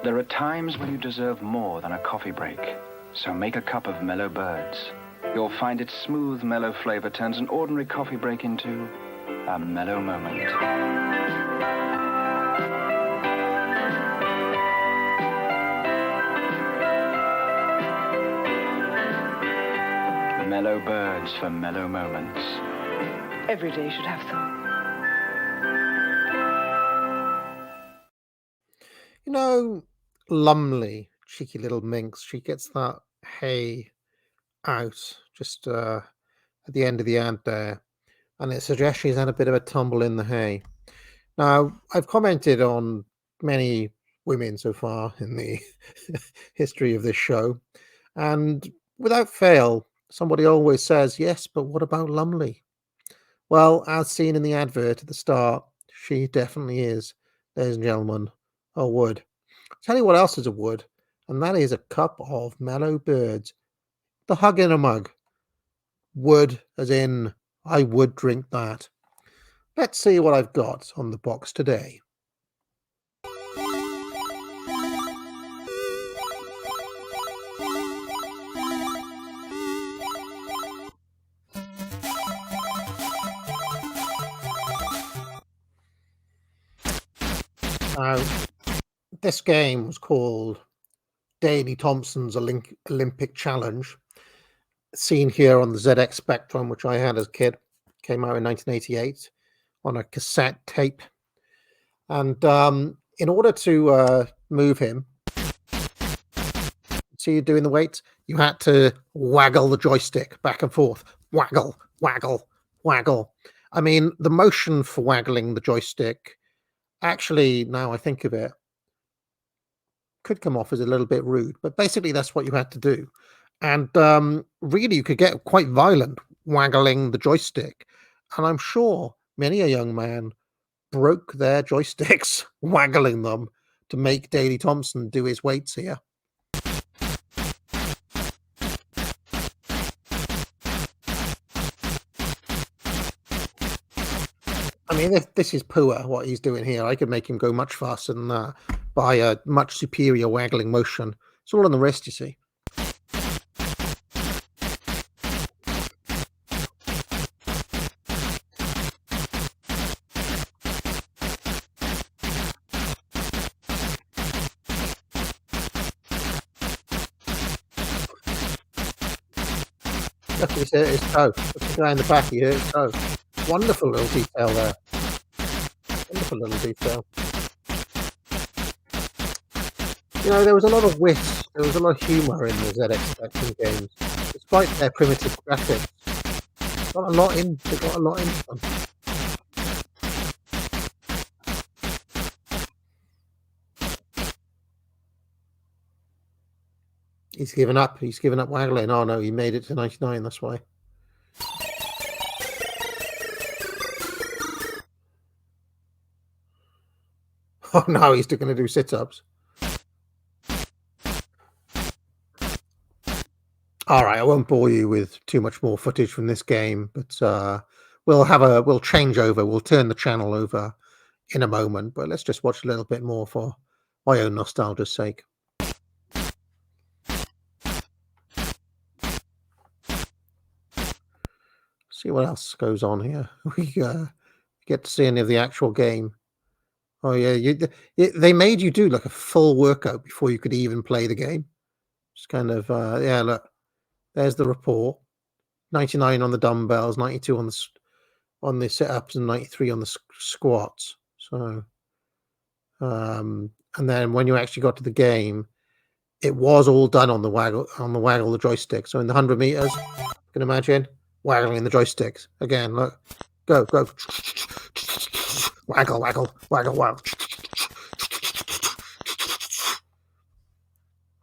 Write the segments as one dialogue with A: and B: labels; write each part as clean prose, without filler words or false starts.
A: There are times when you deserve more than a coffee break. So make a cup of Mellow Birds. You'll find its smooth, mellow flavor turns an ordinary coffee break into a mellow moment. Mellow Birds for mellow moments.
B: Every day should have some.
C: You know, Lumley, cheeky little minx, she gets that hay out just at the end of the ad there, and it suggests she's had a bit of a tumble in the hay. Now, I've commented on many women so far in the history of this show, and without fail, somebody always says, yes, but what about Lumley? Well, as seen in the advert at the start, she definitely is, ladies and gentlemen, a wood. Tell you what else is a wood, and that is a cup of Mellow Birds. The hug in a mug. Would, as in, I would drink that. Let's see what I've got on the box today. Now, this game was called Daley Thompson's Olympic Challenge, seen here on the ZX Spectrum, which I had as a kid. Came out in 1988 on a cassette tape. And in order to move him, see you doing the weights, you had to waggle the joystick back and forth. Waggle, waggle, waggle. I mean, the motion for waggling the joystick, actually, now I think of it, could come off as a little bit rude, but basically that's what you had to do. And really, you could get quite violent waggling the joystick. And I'm sure many a young man broke their joysticks waggling them to make Daley Thompson do his weights here. I mean, if this is poor, what he's doing here, I could make him go much faster than that by a much superior waggling motion. It's all on the wrist, you see. Look, he's hurt his toe. Look at the guy in the back, he hurt his toe. Wonderful little detail there. Wonderful little detail. You know, there was a lot of wit, there was a lot of humour in the ZX Spectrum games, despite their primitive graphics. They got a lot into them. He's given up waggling. Oh no, he made it to 99, that's why. Oh no, he's going to do sit-ups. All right, I won't bore you with too much more footage from this game, but we'll change over. We'll turn the channel over in a moment, but let's just watch a little bit more for my own nostalgia's sake. See what else goes on here. We get to see any of the actual game. Oh yeah, they made you do like a full workout before you could even play the game. Just kind of yeah. Look, there's the report. 99 on the dumbbells, 92 on the sit-ups, and 93 on the squats. So, and then when you actually got to the game, it was all done on the waggle the joystick. So in the 100 meters, you can imagine waggling the joysticks again. Look, go, waggle, waggle, waggle, waggle.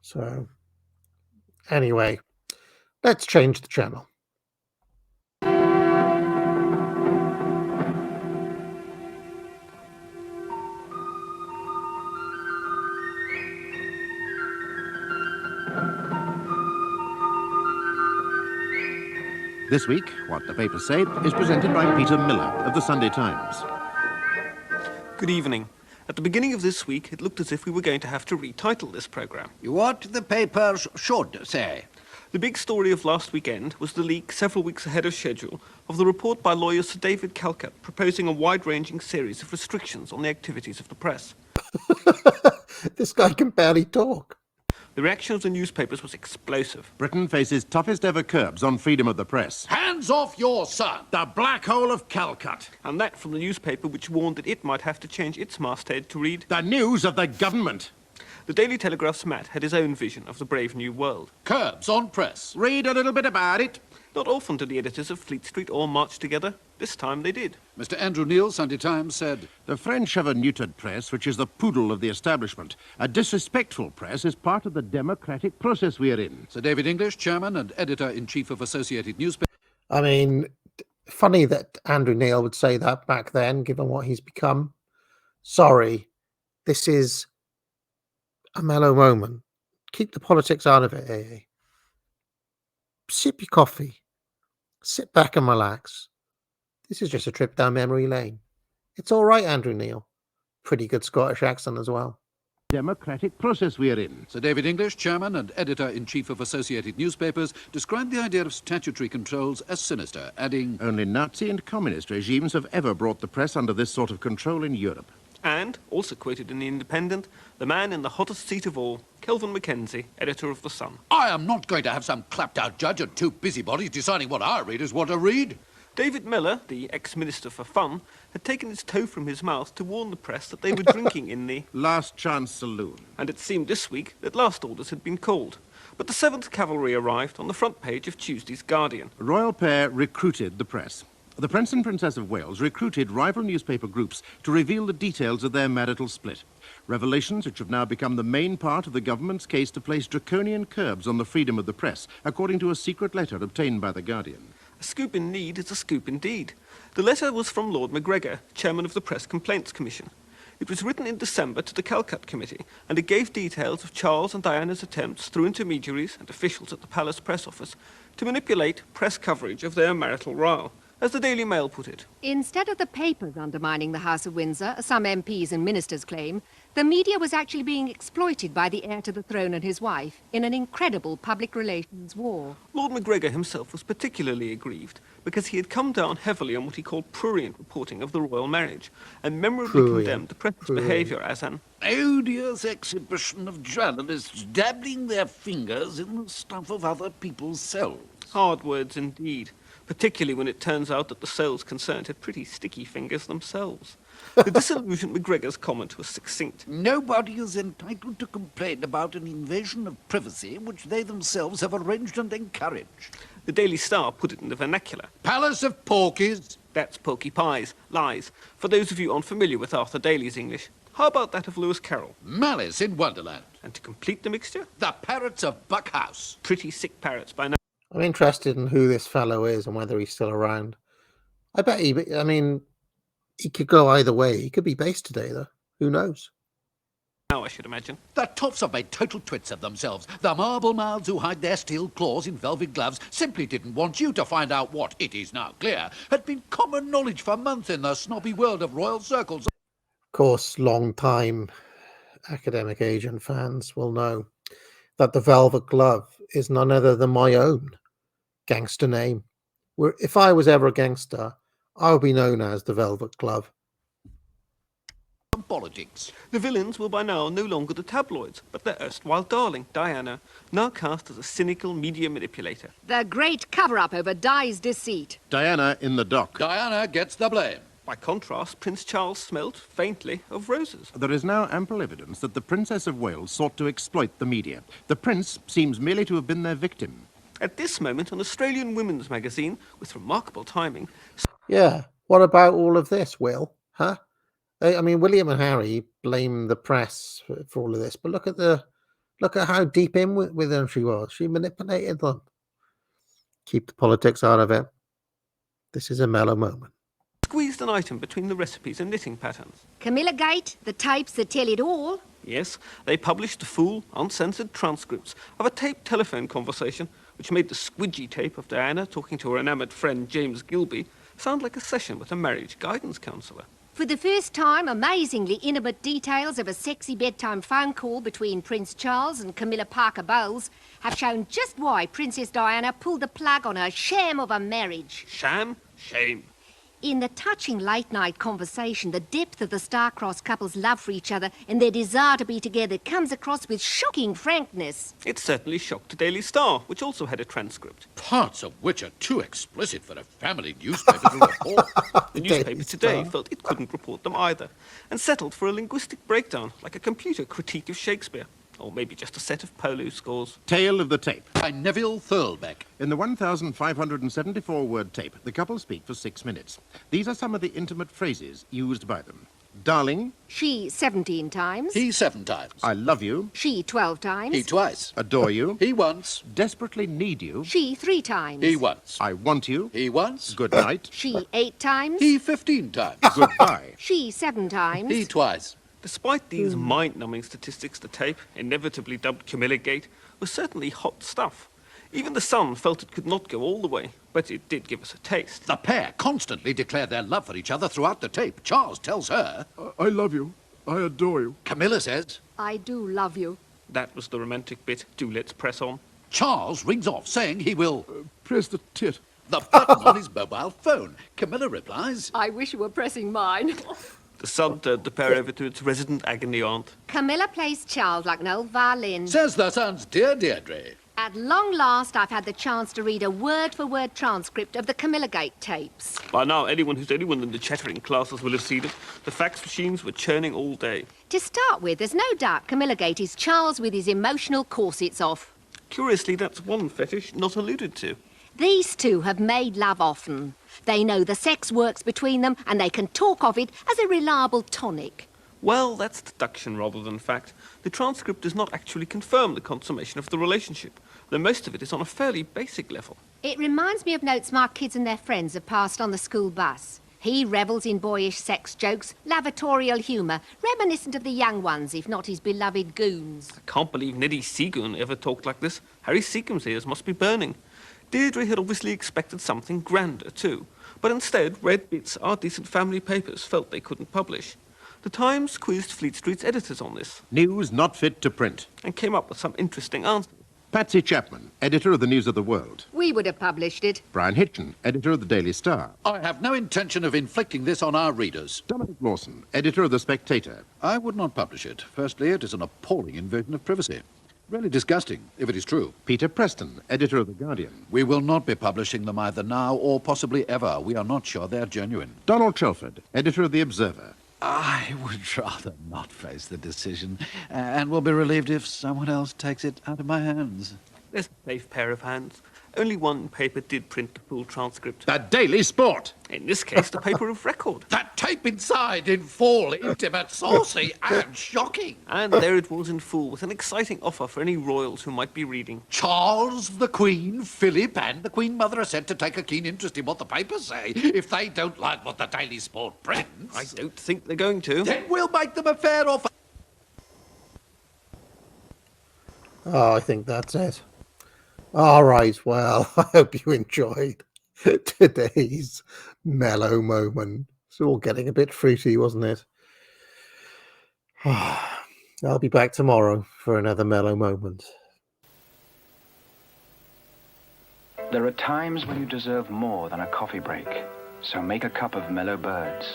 C: So, anyway, let's change the channel.
D: This week, What the Papers Say is presented by Peter Miller of the Sunday Times.
E: Good evening. At the beginning of this week, it looked as if we were going to have to retitle this programme.
F: What the papers should say.
E: The big story of last weekend was the leak, several weeks ahead of schedule, of the report by lawyer Sir David Calcutt proposing a wide-ranging series of restrictions on the activities of the press.
C: This guy can barely talk.
E: The reaction of the newspapers was explosive.
D: Britain faces toughest ever curbs on freedom of the press.
F: Hands off your son!
D: The black hole of Calcutta.
E: And that from the newspaper which warned that it might have to change its masthead to read,
D: The news of the government.
E: The Daily Telegraph's Matt had his own vision of the brave new world.
F: Curbs on press.
D: Read a little bit about it.
E: Not often do the editors of Fleet Street all march together. This time they did.
F: Mr. Andrew Neil, Sunday Times, said,
D: The French have a neutered press, which is the poodle of the establishment. A disrespectful press is part of the democratic process we are in.
F: Sir David English, Chairman and Editor-in-Chief of Associated Newspapers.
C: I mean, funny that Andrew Neil would say that back then, given what he's become. Sorry, this is a mellow moment. Keep the politics out of it, AA. Sip your coffee. Sit back and relax. This is just a trip down memory lane. It's all right, Andrew Neil. Pretty good Scottish accent as well.
D: Democratic process we are in.
F: Sir David English, Chairman and Editor-in-Chief of Associated Newspapers, described the idea of statutory controls as sinister, adding,
D: Only Nazi and communist regimes have ever brought the press under this sort of control in Europe.
E: And, also quoted in The Independent, the man in the hottest seat of all, Kelvin Mackenzie, editor of The Sun.
F: I am not going to have some clapped-out judge and two busybodies deciding what our readers want to read.
E: David Miller, the ex-minister for fun, had taken his toe from his mouth to warn the press that they were drinking in the
D: Last Chance Saloon.
E: And it seemed this week that last orders had been called. But the 7th Cavalry arrived on the front page of Tuesday's Guardian.
D: A royal pair recruited the press. The Prince and Princess of Wales recruited rival newspaper groups to reveal the details of their marital split. Revelations which have now become the main part of the government's case to place draconian curbs on the freedom of the press, according to a secret letter obtained by The Guardian.
E: A scoop in need is a scoop indeed. The letter was from Lord MacGregor, chairman of the Press Complaints Commission. It was written in December to the Calcutta Committee, and it gave details of Charles and Diana's attempts through intermediaries and officials at the Palace Press Office to manipulate press coverage of their marital row. As the Daily Mail put it,
G: Instead of the papers undermining the House of Windsor, as some MPs and ministers claim, the media was actually being exploited by the heir to the throne and his wife in an incredible public relations war.
E: Lord MacGregor himself was particularly aggrieved because he had come down heavily on what he called prurient reporting of the royal marriage and memorably condemned the press's behaviour as an
F: odious exhibition of journalists dabbling their fingers in the stuff of other people's souls.
E: hard words indeed, particularly when it turns out that the souls concerned had pretty sticky fingers themselves. The disillusioned MacGregor's comment was succinct.
F: Nobody is entitled to complain about an invasion of privacy which they themselves have arranged and encouraged.
E: The Daily Star put it in the vernacular.
F: Palace of Porkies.
E: That's Porky Pies, lies. For those of you unfamiliar with Arthur Daly's English, how about that of Lewis Carroll?
F: Malice in Wonderland.
E: And to complete the mixture,
F: The Parrots of Buck House.
E: pretty sick parrots by now.
C: I'm interested in who this fellow is and whether he's still around. I bet he could go either way. He could be based today, though. Who knows?
E: Now, I should imagine.
F: The toffs have made total twits of themselves. The marble mouths who hide their steel claws in velvet gloves simply didn't want you to find out what, it is now clear, had been common knowledge for months in the snobby world of royal circles.
C: Of course, long-time academic agent fans will know that the Velvet Glove is none other than my own gangster name. If I was ever a gangster, I would be known as the Velvet Glove.
F: Politics.
E: The villains were by now no longer the tabloids, but their erstwhile darling, Diana, now cast as a cynical media manipulator.
G: The great cover-up over Di's deceit.
D: Diana in the dock.
F: Diana gets the blame.
E: By contrast, Prince Charles smelt, faintly, of roses.
D: There is now ample evidence that the Princess of Wales sought to exploit the media. The Prince seems merely to have been their victim.
E: At this moment, an Australian women's magazine, with remarkable timing,
C: Yeah, what about all of this, Will? Huh? I mean, William and Harry blame the press for all of this, but look at how deep in with them she was. She manipulated them. Keep the politics out of it. This is a mellow moment.
E: squeezed an item between the recipes and knitting patterns.
G: Camilla Gate, the types that tell it all.
E: Yes, they published the full, uncensored transcripts of a taped telephone conversation which made the squidgy tape of Diana talking to her enamoured friend James Gilby sound like a session with a marriage guidance counsellor.
G: For the first time, amazingly intimate details of a sexy bedtime phone call between Prince Charles and Camilla Parker Bowles have shown just why Princess Diana pulled the plug on her sham of a marriage.
E: Sham? Shame.
G: In the touching late-night conversation, the depth of the star-crossed couple's love for each other and their desire to be together comes across with shocking frankness.
E: It certainly shocked the Daily Star, which also had a transcript.
F: Parts of which are too explicit for a family newspaper to report.
E: The newspaper
C: Daily
E: today
C: Star.
E: felt it couldn't report them either, and settled for a linguistic breakdown, like a computer critique of Shakespeare. Or maybe just a set of polo scores.
D: Tale of the tape.
F: By Neville Thirlbeck.
D: In the 1,574-word tape, the couple speak for 6 minutes. These are some of the intimate phrases used by them. Darling,
G: She 17 times.
F: He 7 times.
D: I love you,
G: She 12 times.
F: He twice.
D: adore you,
F: He once.
D: desperately need you,
G: She 3 times.
F: He once.
D: I want you,
F: He once.
D: good night,
G: She 8 times.
F: He 15 times.
D: goodbye.
G: She 7 times.
F: He twice.
E: Despite these mind-numbing statistics, the tape, inevitably dubbed Camilla Gate, was certainly hot stuff. Even the Sun felt it could not go all the way, but it did give us a taste.
F: The pair constantly declare their love for each other throughout the tape. Charles tells her.
H: I love you. I adore you.
F: Camilla says.
G: I do love you.
E: That was the romantic bit. Do let's press on.
F: Charles rings off saying he will.
H: Press the tit.
F: The button on his mobile phone. Camilla replies.
G: I wish you were pressing mine.
E: The Sun turned the pair over to its resident agony aunt.
G: Camilla plays Charles like an old violin.
F: Says the Sun's dear Deirdre.
G: At long last, I've had the chance to read a word-for-word transcript of the Camilla Gate tapes.
E: By now, anyone who's anyone in the chattering classes will have seen it. The fax machines were churning all day.
G: To start with, there's no doubt Camilla Gate is Charles with his emotional corsets off.
E: Curiously, that's one fetish not alluded to.
G: These two have made love often. They know the sex works between them, and they can talk of it as a reliable tonic.
E: Well, that's deduction rather than fact. The transcript does not actually confirm the consummation of the relationship, though most of it is on a fairly basic level.
G: It reminds me of notes my kids and their friends have passed on the school bus. He revels in boyish sex jokes, lavatorial humour, reminiscent of the young ones, if not his beloved goons.
E: I can't believe Neddy Seagoon ever talked like this. Harry Seacombe's ears must be burning. Deirdre had obviously expected something grander, too. But instead, Red Bits, our decent family papers, felt they couldn't publish. The Times quizzed Fleet Street's editors on this,
D: News not fit to print.
E: and came up with some interesting answers.
D: Patsy Chapman, editor of the News of the World.
G: We would have published it.
D: Brian Hitchen, editor of the Daily Star.
F: I have no intention of inflicting this on our readers.
D: Dominic Lawson, editor of The Spectator.
F: I would not publish it. Firstly, it is an appalling invasion of privacy. Really disgusting, if it is true.
D: Peter Preston, editor of The Guardian.
F: We will not be publishing them either now or possibly ever. We are not sure they're genuine.
D: Donald Chelford, editor of The Observer.
F: I would rather not face the decision, and will be relieved if someone else takes it out of my hands.
E: There's a safe pair of hands. Only one paper did print the full transcript.
D: The Daily Sport.
E: In this case, the paper of record.
F: That tape inside in full, intimate, saucy, and shocking.
E: And there it was in full, with an exciting offer for any royals who might be reading.
F: Charles, the Queen, Philip, and the Queen Mother are said to take a keen interest in what the papers say. If they don't like what the Daily Sport prints,
E: I don't think they're going to.
F: then we'll make them a fair offer.
C: Oh, I think that's it. All right, well, I hope you enjoyed today's mellow moment. It's all getting a bit fruity, wasn't it? I'll be back tomorrow for another mellow moment.
A: There are times when you deserve more than a coffee break, so make a cup of Mellow Birds.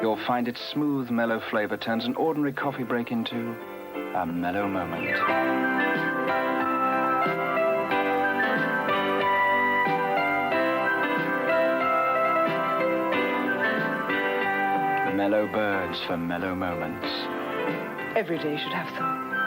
A: You'll find its smooth, mellow flavor turns an ordinary coffee break into a mellow moment. Mellow Birds for mellow moments.
B: Every day should have some.